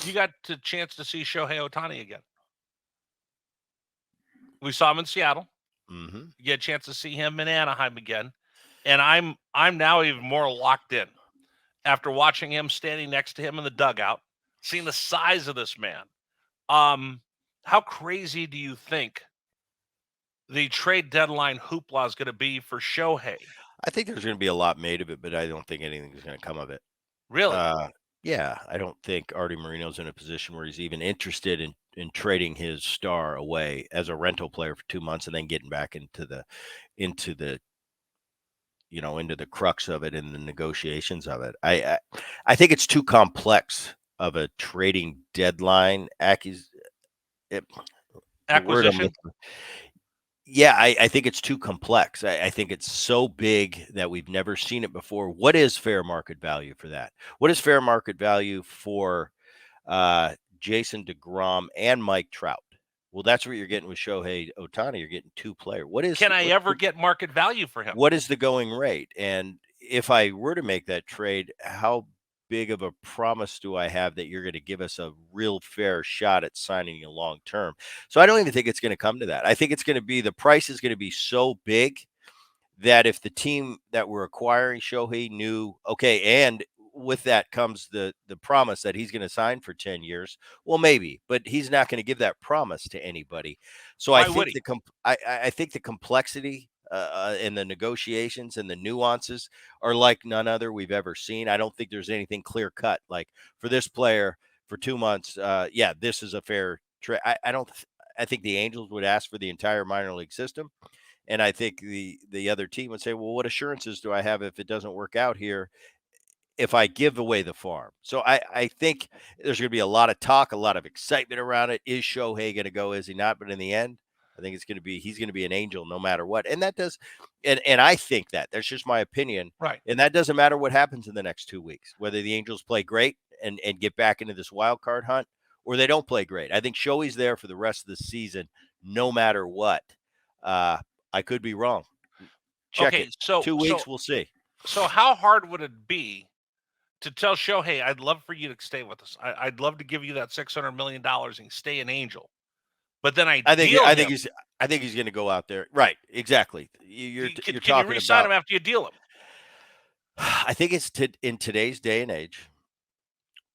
You got the chance to see Shohei Ohtani again. We saw him in Seattle. Mm-hmm. You get a chance to see him in Anaheim again. And I'm now even more locked in after watching him standing next to him in the dugout, seeing the size of this man. How crazy do you think the trade deadline hoopla is going to be for Shohei? I think there's going to be a lot made of it, but I don't think anything's going to come of it. Really? Yeah, I don't think Artie Moreno's in a position where he's even interested in trading his star away as a rental player for 2 months and then getting back into the into the crux of it and the negotiations of it. I think it's too complex of a trading deadline the word I'm Acquisition? looking. Yeah, I think it's too complex. I think it's so big that we've never seen it before. What is fair market value for that? What is fair market value for Jason DeGrom and Mike Trout? Well, that's what you're getting with Shohei Ohtani. You're getting two players. Can I ever get market value for him? What is the going rate? And if I were to make that trade, how big of a promise do I have that you're going to give us a real fair shot at signing you long term? So I don't even think it's going to come to that. I think it's going to be the price is going to be so big that if the team that we're acquiring Shohei knew, okay, and with that comes the promise that he's going to sign for 10 years. Well, maybe, but he's not going to give that promise to anybody. So Why I would think he? I think the complexity and the negotiations and the nuances are like none other we've ever seen. I don't think there's anything clear cut like for this player for 2 months. Yeah, this is a fair trade. I don't. I think the Angels would ask for the entire minor league system. And I think the other team would say, well, what assurances do I have if it doesn't work out here if I give away the farm? So I think there's going to be a lot of talk, a lot of excitement around it. Is Shohei going to go? Is he not? But in the end, I think he's going to be an angel no matter what. And that does, and I think that's just my opinion. Right. And that doesn't matter what happens in the next 2 weeks, whether the Angels play great and get back into this wild card hunt or they don't play great. I think Shohei's there for the rest of the season, no matter what. I could be wrong. Check Okay, it. so 2 weeks, we'll see. so how hard would it be to tell Shohei, I'd love for you to stay with us. I'd love to give you that $600 million and stay an Angel. But then I I think deal I him. think he's going to go out there. Right, exactly. You're Can you talking re-sign him about. after you deal him? I think it's in today's day and age,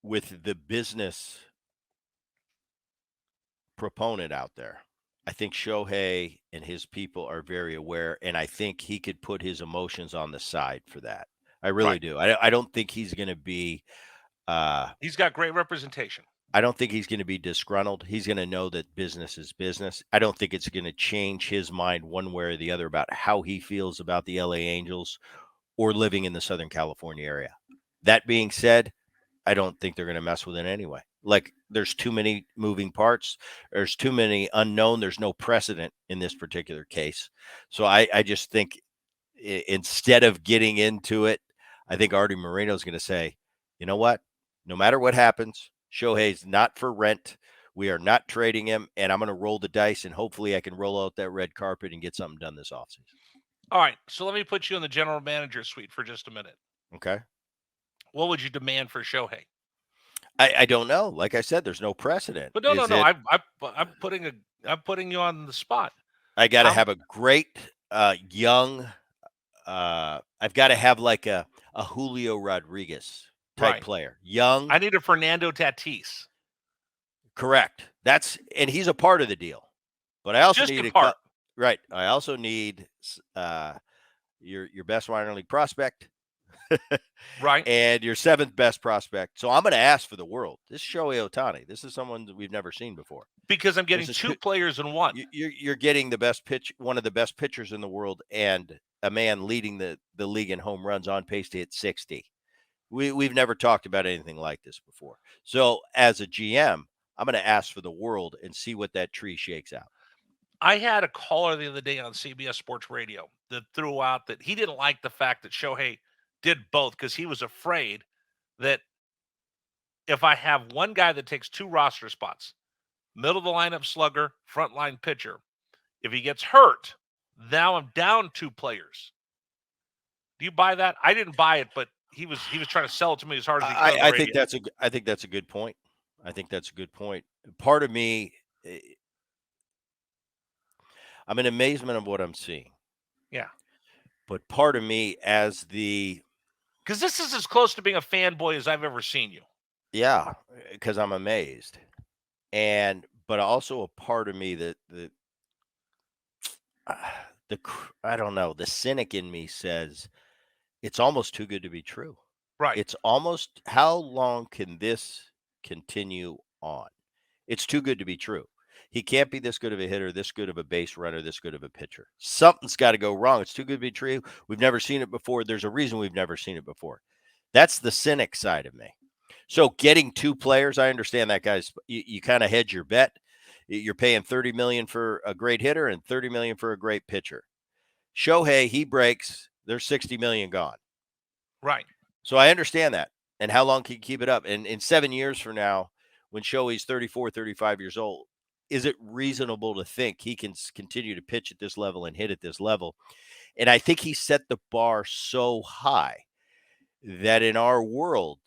with the business proponent out there. I think Shohei and his people are very aware, and I think he could put his emotions on the side for that. I really Right. do. I don't think he's going to be. He's got great representation. I don't think he's going to be disgruntled. He's going to know that business is business. I don't think it's going to change his mind one way or the other about how he feels about the LA Angels or living in the Southern California area. That being said, I don't think they're going to mess with it anyway. Like there's too many moving parts. There's too many unknown. There's no precedent in this particular case. So I just think instead of getting into it, I think Artie Moreno is going to say, you know what? No matter what happens, Shohei's not for rent. We are not trading him, and I'm going to roll the dice, and hopefully I can roll out that red carpet and get something done this offseason. All right, so let me put you in the general manager suite for just a minute. Okay. What would you demand for Shohei? I don't know. Like I said, there's no precedent. But no. Is it? I'm putting you on the spot. I got to How have a great young. I've got to have like a Julio Rodriguez type right? player, young. I need a Fernando Tatis. Correct. And he's a part of the deal. But I also Just need a part. right. I also need your best minor league prospect, Right. and your seventh best prospect. So I'm going to ask for the world. This is Shohei Ohtani. This is someone that we've never seen before. Because I'm getting two players in one. You're getting the best one of the best pitchers in the world, and a man leading the league in home runs, on pace to hit 60. We've never talked about anything like this before. So as a GM, I'm going to ask for the world and see what that tree shakes out. I had a caller the other day on CBS Sports Radio that threw out that he didn't like the fact that Shohei did both because he was afraid that if I have one guy that takes two roster spots, middle of the lineup slugger, frontline pitcher, if he gets hurt, now I'm down two players. Do you buy that? I didn't buy it, but he was trying to sell it to me as hard as he could. I think that's a good point. I think that's a good point. Part of me, eh, I'm in amazement of what I'm seeing. Yeah. But part of me, as the Because this is as close to being a fanboy as I've ever seen you. yeah, because I'm amazed, but also a part of me that uh, I don't know, the cynic in me says it's almost too good to be true. Right. It's almost how long can this continue on? It's too good to be true. He can't be this good of a hitter, this good of a base runner, this good of a pitcher. Something's got to go wrong. It's too good to be true. We've never seen it before. There's a reason we've never seen it before. That's the cynic side of me. So getting two players, I understand that, guys. You kind of hedge your bet. You're paying 30 million for a great hitter and 30 million for a great pitcher. Shohei, he breaks, there's 60 million gone. Right. So I understand that. And how long can you keep it up? And in 7 years from now, when Shohei's 34, 35 years old, is it reasonable to think he can continue to pitch at this level and hit at this level? And I think he set the bar so high that in our world,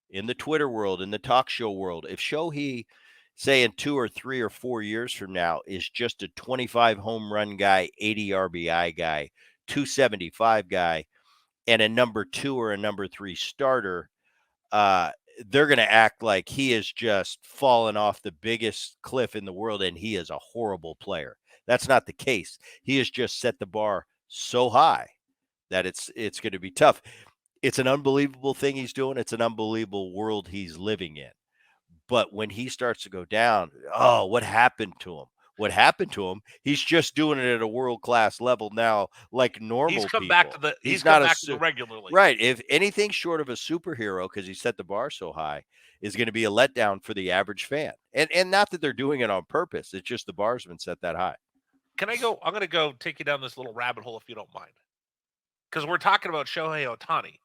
in the Twitter world, in the talk show world, if Shohei, say in 2 or 3 or 4 years from now, is just a 25 home run guy, 80 RBI guy, 275 guy, and a number 2 or a number 3 starter, uh, they're going to act like he has just fallen off the biggest cliff in the world and he is a horrible player. That's not the case. He has just set the bar so high that it's going to be tough. It's an unbelievable thing he's doing. It's an unbelievable world he's living in. But when he starts to go down, oh, what happened to him? What happened to him? He's just doing it at a world-class level now, like He's normal come back to people. the He's he's come not a back to the regular league. right. If anything short of a superhero, because he set the bar so high, is going to be a letdown for the average fan. And not that they're doing it on purpose. It's just the bar's been set that high. Can I go? I'm going to go take you down this little rabbit hole if you don't mind, because we're talking about Shohei Ohtani.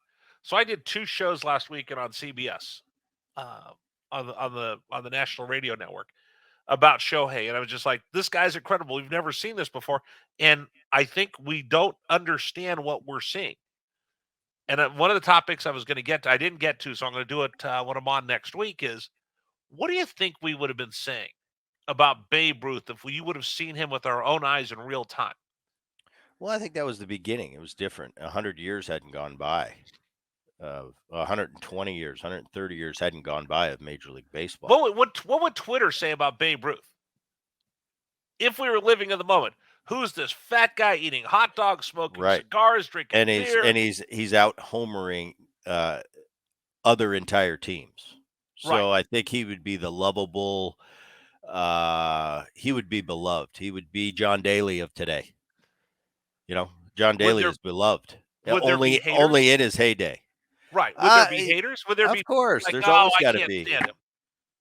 So I did 2 shows last weekend on CBS, uh, on the national radio network about Shohei, and I was just like, this guy's incredible. We've never seen this before, and I think we don't understand what we're seeing. And one of the topics I was going to get to, I didn't get to, so I'm going to do it when I'm on next week. Is what do you think we would have been saying about Babe Ruth if we would have seen him with our own eyes in real time? Well, I think that was the beginning. It was different. 100 years hadn't gone by. 120 years, 130 years hadn't gone by of Major League Baseball. What would Twitter say about Babe Ruth if we were living in the moment? Who's this fat guy eating hot dogs, smoking Right. cigars, drinking And beer? he's out homering other entire teams. So Right. I think he would be the lovable. He would be beloved. He would be John Daly of today. John Would Daly there is beloved. would there be haters? Only in his heyday. Right. Would there be haters? Would there Of be course, like, there's oh, always I got to can't be. stand him?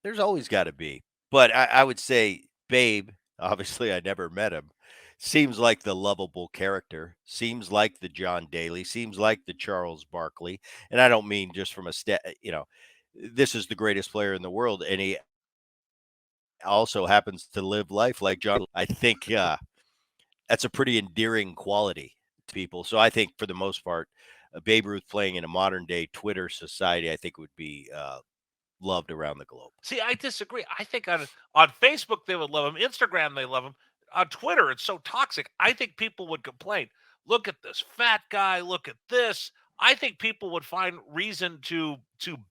There's always got to be. But I would say Babe, obviously I never met him, seems like the lovable character, seems like the John Daly, seems like the Charles Barkley. And I don't mean just from this is the greatest player in the world. And he also happens to live life like John. I think that's a pretty endearing quality to people. So I think for the most part, Babe Ruth playing in a modern day Twitter society, I think would be loved around the globe. See, I disagree. I think on Facebook they would love him. Instagram they love him. On Twitter it's so toxic. I think people would complain. Look at this fat guy. Look at this. I think people would find reason to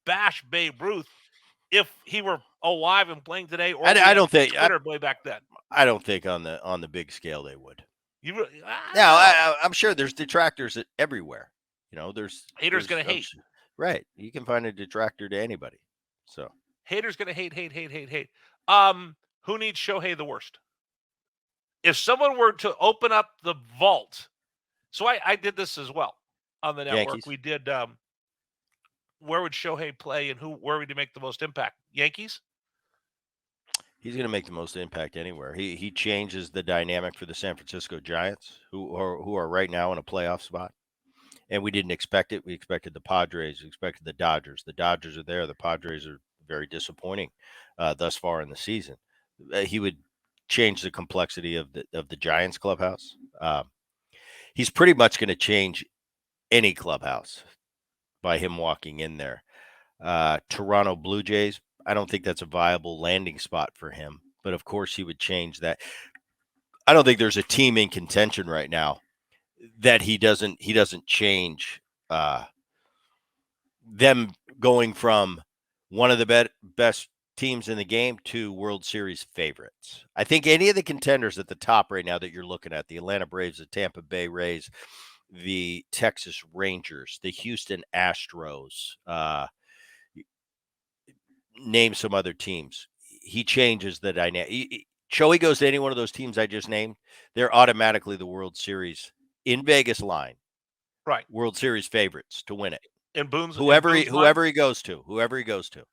bash Babe Ruth if he were alive and playing today, or we I had don't think Twitter way back then. I don't think on the big scale they would. You really, I Now don't know. I'm sure there's detractors everywhere. Haters gonna hate. Right. You can find a detractor to anybody. So Haters gonna hate, hate, hate, hate, hate. Who needs Shohei the worst? If someone were to open up the vault, so I did this as well on the network. Yankees. We did where would Shohei play and where would he make the most impact? Yankees? He's going to make the most impact anywhere. He changes the dynamic for the San Francisco Giants, who are right now in a playoff spot. And we didn't expect it. We expected the Padres. We expected the Dodgers. The Dodgers are there. The Padres are very disappointing thus far in the season. He would change the complexity of the Giants clubhouse. He's pretty much going to change any clubhouse by him walking in there. Toronto Blue Jays, I don't think that's a viable landing spot for him. But of course, he would change that. I don't think there's a team in contention right now that he doesn't change uh, them going from one of the best teams in the game to World Series favorites. I think any of the contenders at the top right now that you're looking at, the Atlanta Braves, the Tampa Bay Rays, the Texas Rangers, the Houston Astros, name some other teams. He changes the dynamic. Shohei goes to any one of those teams I just named, they're automatically the World Series in Vegas line, Right. World Series favorites to win it. In Boone's Whoever he Boone's mind, whoever he goes to, whoever he goes to.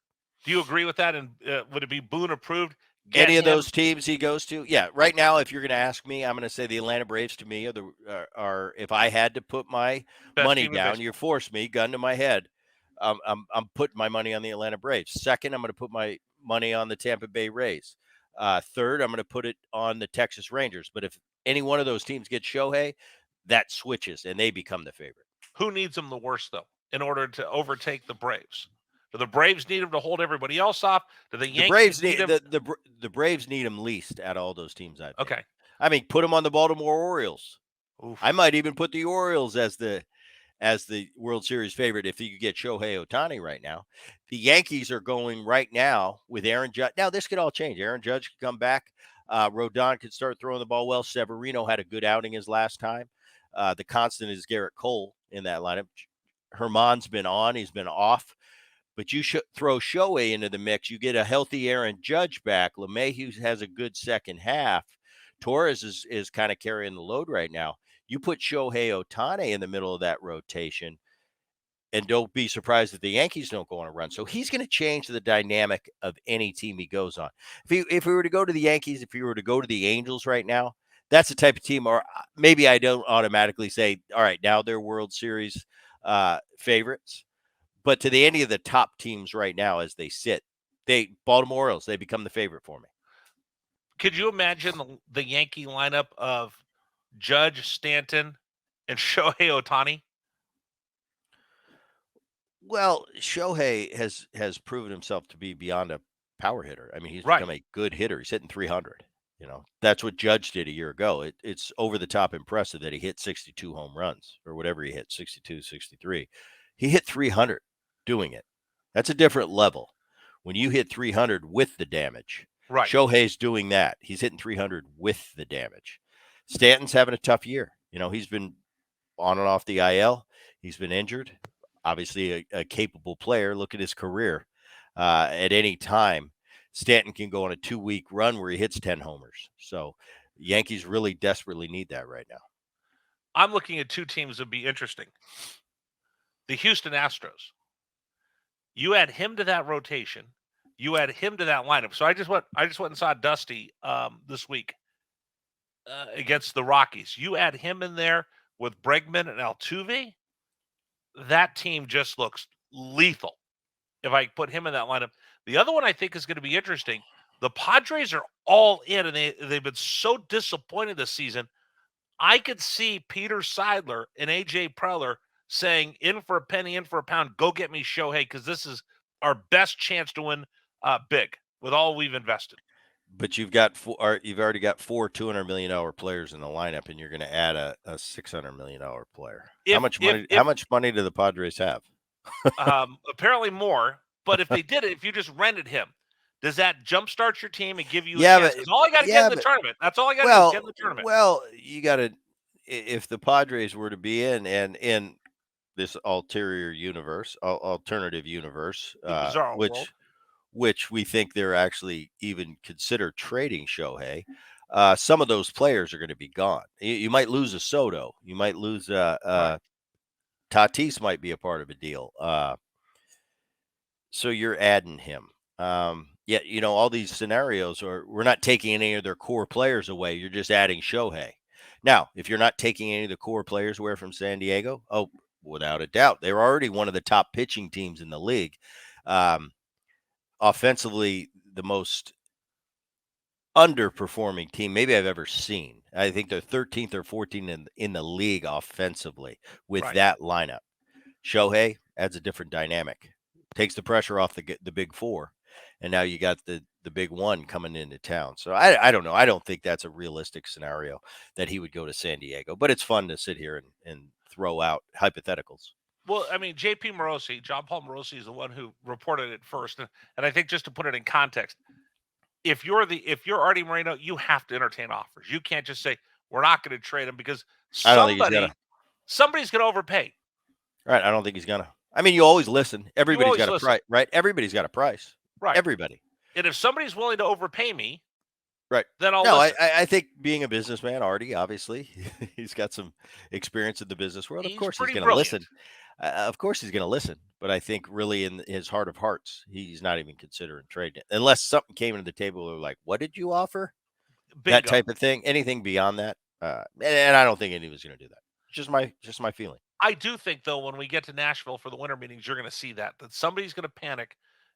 do you agree with that? And would it be Boone approved? Get Any of him those teams he goes to, yeah. Right now, if you're going to ask me, I'm going to say the Atlanta Braves to me are if I had to put my best money team in down, you baseball. force me, gun to my head. I'm putting my money on the Atlanta Braves. Second, I'm going to put my money on the Tampa Bay Rays. Third, I'm going to put it on the Texas Rangers. But if any one of those teams gets Shohei, that switches and they become the favorite. Who needs him the worst though, in order to overtake the Braves? Do the Braves need him to hold everybody else off? Do the The Yankees Braves need need him? the Braves need him least out of all those teams I've named. Okay. I mean, put him on the Baltimore Orioles. Oof. I might even put the Orioles as the World Series favorite if you could get Shohei Ohtani right now. The Yankees are going right now with Aaron Judge. Now this could all change. Aaron Judge could come back. Rodon could start throwing the ball well. Severino had a good outing his last time. The constant is Garrett Cole in that lineup. Herman's been on. He's been off. But you should throw Shohei into the mix. You get a healthy Aaron Judge back. LeMahieu has a good second half. Torres is kind of carrying the load right now. You put Shohei Ohtani in the middle of that rotation, and don't be surprised if the Yankees don't go on a run. So he's going to change the dynamic of any team he goes on. If he were to go to the Yankees, if he were to go to the Angels right now, that's the type of team, or maybe I don't automatically say, all right, now they're World Series favorites. But to any of the top teams right now as they sit, Baltimore Orioles, they become the favorite for me. Could you imagine the Yankee lineup of Judge, Stanton, and Shohei Ohtani? Well, Shohei has proven himself to be beyond a power hitter. I mean, he's Right. become a good hitter. He's hitting 300. That's what Judge did a year ago. It's over the top impressive that he hit 62 home runs or whatever he hit, 62, 63. He hit 300 doing it. That's a different level. When you hit 300 with the damage, Right. Shohei's doing that. He's hitting 300 with the damage. Stanton's having a tough year. He's been on and off the IL. He's been injured. Obviously, a capable player. Look at his career. At any time, Stanton can go on a 2-week run where he hits 10 homers. So, Yankees really desperately need that right now. I'm looking at two teams that would be interesting. The Houston Astros. You add him to that rotation. You add him to that lineup. So I just went and saw Dusty this week against the Rockies. You add him in there with Bregman and Altuve, that team just looks lethal. If I put him in that lineup, the other one I think is going to be interesting. The Padres are all in, and they've been so disappointed this season. I could see Peter Seidler and AJ Preller saying, "In for a penny, in for a pound. Go get me Shohei, because this is our best chance to win big with all we've invested." But you've already got four $200 million players in the lineup, and you're going to add a $600 million player. How much money do the Padres have? Apparently more. But if they did it, if you just rented him, does that jumpstart your team and give you a chance? Because all I got to get in the tournament. That's all I got to do is get in the tournament. Well, you got to, if the Padres were to be in this alternative universe, Bizarre world. which we think they're actually even consider trading Shohei. Some of those players are going to be gone. You might lose a Soto. You might lose Right. Tatis might be a part of a deal. So you're adding him. All these scenarios we're not taking any of their core players away. You're just adding Shohei. Now, if you're not taking any of the core players away from San Diego, without a doubt, they're already one of the top pitching teams in the league. Offensively, the most underperforming team maybe I've ever seen. I think they're 13th or 14th in the league offensively with that lineup. Shohei adds a different dynamic, takes the pressure off the big four, and now you got the big one coming into town. So I don't know. I don't think that's a realistic scenario that he would go to San Diego. But it's fun to sit here and throw out hypotheticals. Well, I mean, JP Morosi, John Paul Morosi is the one who reported it first. And I think just to put it in context, if you're Artie Moreno, you have to entertain offers. You can't just say we're not going to trade him because I don't think he's gonna. somebody's going to overpay. Right. I don't think he's gonna. I mean, you always listen. You Everybody's always got a listen, price, right? Everybody's got a price. right? Everybody. And if somebody's willing to overpay me, Right. then I'll No, listen. I think being a businessman, Artie, obviously, he's got some experience in the business world. Of He's course, he's pretty going to brilliant. listen. Of course, he's going to listen. But I think really in his heart of hearts, he's not even considering trading it. Unless something came to the table or like, what did you offer? That Bingo. type of thing. Anything beyond that. And I don't think anyone's going to do that. Just my feeling. I do think though, when we get to Nashville for the winter meetings, you're going to see that somebody's going to panic,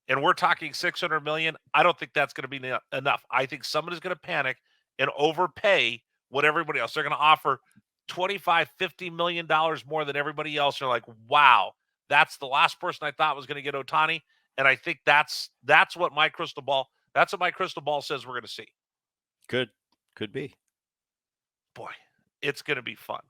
and we're talking 600 million. I don't think that's going to be enough. I think somebody's going to panic and overpay what everybody else. They're going to offer 25-50 million dollars more than everybody else. They're like, wow, that's the last person I thought was going to get Ohtani, and I think that's what my crystal ball. That's what my crystal ball says we're going to see. Could be. Boy, it's going to be fun.